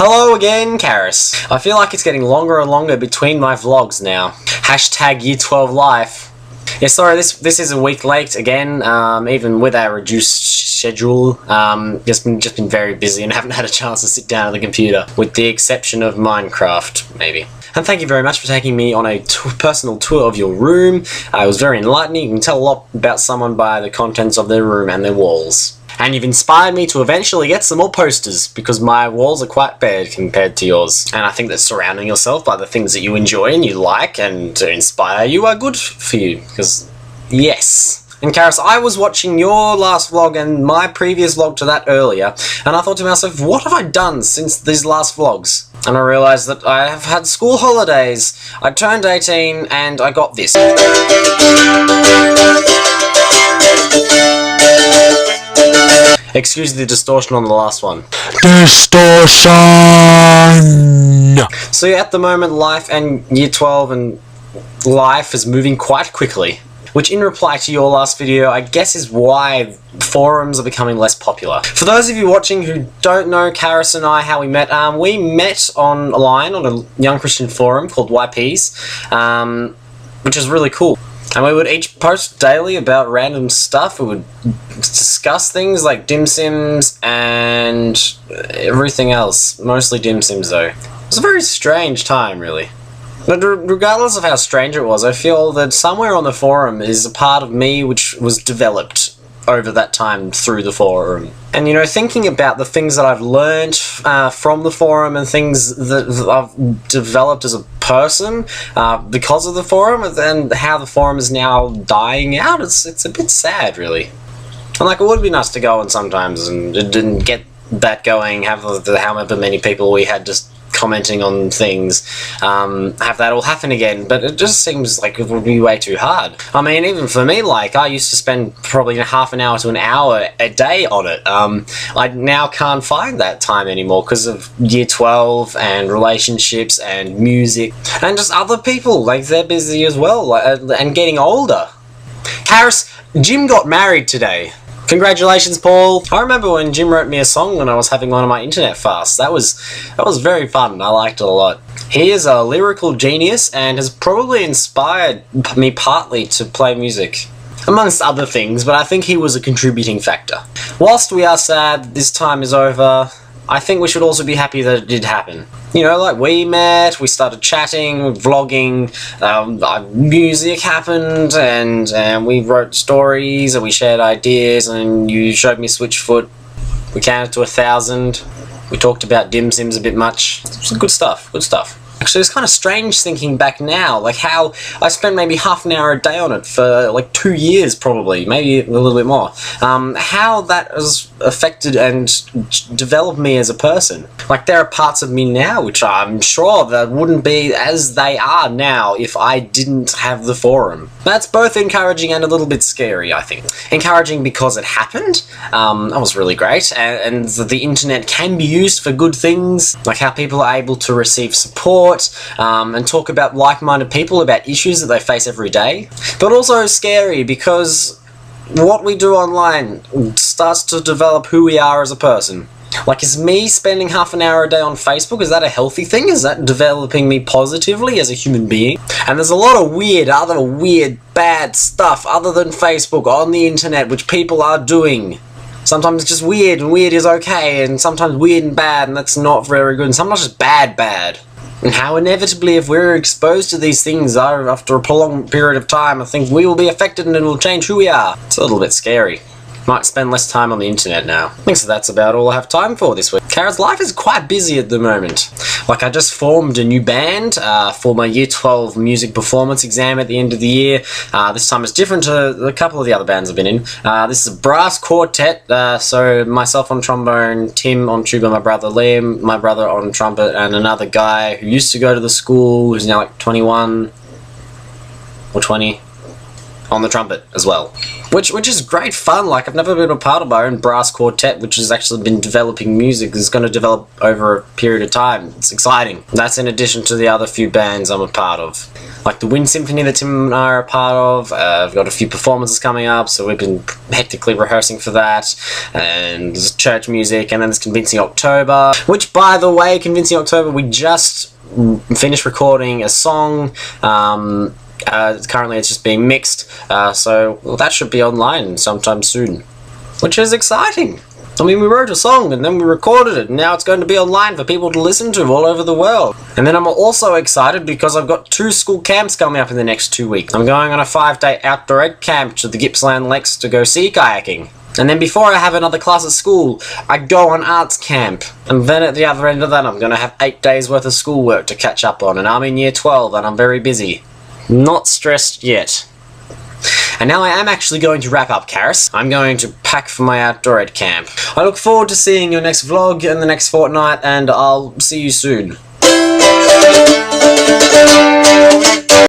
Hello again, Karis. I feel like it's getting longer and longer between my vlogs now. Hashtag Year 12 life. Yeah, sorry, this is a week late again, even with our reduced schedule. Just been very busy and haven't had a chance to sit down at the computer, with the exception of Minecraft, maybe. And thank you very much for taking me on a personal tour of your room. It was very enlightening. You can tell a lot about someone by the contents of their room and their walls. And you've inspired me to eventually get some more posters, because my walls are quite bad compared to yours. And I think that surrounding yourself by the things that you enjoy and you like and to inspire you are good for you, because yes. And Karis, I was watching your last vlog and my previous vlog to that earlier, and I thought to myself, what have I done since these last vlogs? And I realised that I have had school holidays. I turned 18 and I got this. Excuse the distortion on the last one. Distortion! So yeah, at the moment, life and Year 12 and life is moving quite quickly. Which, in reply to your last video, I guess is why forums are becoming less popular. For those of you watching who don't know Karis and I, how we met online on a young Christian forum called YPs, which is really cool. And we would each post daily about random stuff. We would discuss things like dim sims and everything else. Mostly dim sims, though. It was a very strange time, really. But regardless of how strange it was, I feel that somewhere on the forum is a part of me which was developed over that time through the forum. And you know, thinking about the things that I've learned from the forum and things that I've developed as a person because of the forum, and how the forum is now dying out, it's a bit sad, really. And like, it would be nice to go on sometimes and didn't get that going, have however many people we had just commenting on things, have that all happen again, but it just seems like it would be way too hard. I mean, even for me, like, I used to spend probably half an hour to an hour a day on it. I now can't find that time anymore because of Year 12 and relationships and music and just other people, like, they're busy as well, and getting older. Karis, Jim got married today. Congratulations, Paul! I remember when Jim wrote me a song when I was having one of my internet fasts. That was very fun. I liked it a lot. He is a lyrical genius and has probably inspired me partly to play music, amongst other things, but I think he was a contributing factor. Whilst we are sad this time is over, I think we should also be happy that it did happen. You know, like, we met, we started chatting, vlogging, music happened, and we wrote stories, and we shared ideas, and you showed me Switchfoot. We counted to 1,000. We talked about dim sims a bit much. It was good stuff, good stuff. Actually, it's kind of strange thinking back now, like how I spent maybe half an hour a day on it for like 2 years probably, maybe a little bit more. How that has affected and developed me as a person. Like, there are parts of me now which I'm sure that wouldn't be as they are now if I didn't have the forum. That's both encouraging and a little bit scary, I think. Encouraging because it happened, that was really great, and the internet can be used for good things, like how people are able to receive support, and talk about like-minded people about issues that they face every day. But also scary because what we do online starts to develop who we are as a person. Like, is me spending half an hour a day on Facebook, is that a healthy thing? Is that developing me positively as a human being? And there's a lot of other weird, bad stuff other than Facebook on the internet which people are doing. Sometimes it's just weird, and weird is okay, and sometimes weird and bad, and that's not very good, and sometimes just bad. And how inevitably, if we're exposed to these things after a prolonged period of time, I think we will be affected and it will change who we are. It's a little bit scary. Might spend less time on the internet now. I think so that's about all I have time for this week. Karis, life is quite busy at the moment. Like, I just formed a new band for my Year 12 music performance exam at the end of the year. This time it's different to a couple of the other bands I've been in. This is a brass quartet, so myself on trombone, Tim on tuba, my brother Liam, my brother on trumpet, and another guy who used to go to the school, who's now like 21 or 20. on the trumpet as well. Which is great fun. Like, I've never been a part of my own brass quartet, which has actually been developing music. It's going to develop over a period of time. It's exciting. That's in addition to the other few bands I'm a part of. Like the Wind Symphony that Tim and I are a part of. I've got a few performances coming up, so we've been hectically rehearsing for that. And there's church music, and then there's Convincing October. Which, by the way, Convincing October, we just finished recording a song. Currently it's just being mixed, so that should be online sometime soon, which is exciting. I mean, we wrote a song and then we recorded it, and now it's going to be online for people to listen to all over the world. And then I'm also excited because I've got 2 school camps coming up in the next 2 weeks. I'm going on a 5-day outdoor ed camp to the Gippsland Lakes to go sea kayaking. And then before I have another class at school, I go on arts camp. And then at the other end of that, I'm going to have 8 days worth of schoolwork to catch up on, and I'm in year 12 and I'm very busy. Not stressed yet. And now I am actually going to wrap up, Karis. I'm going to pack for my outdoor ed camp. I look forward to seeing your next vlog in the next fortnight, and I'll see you soon.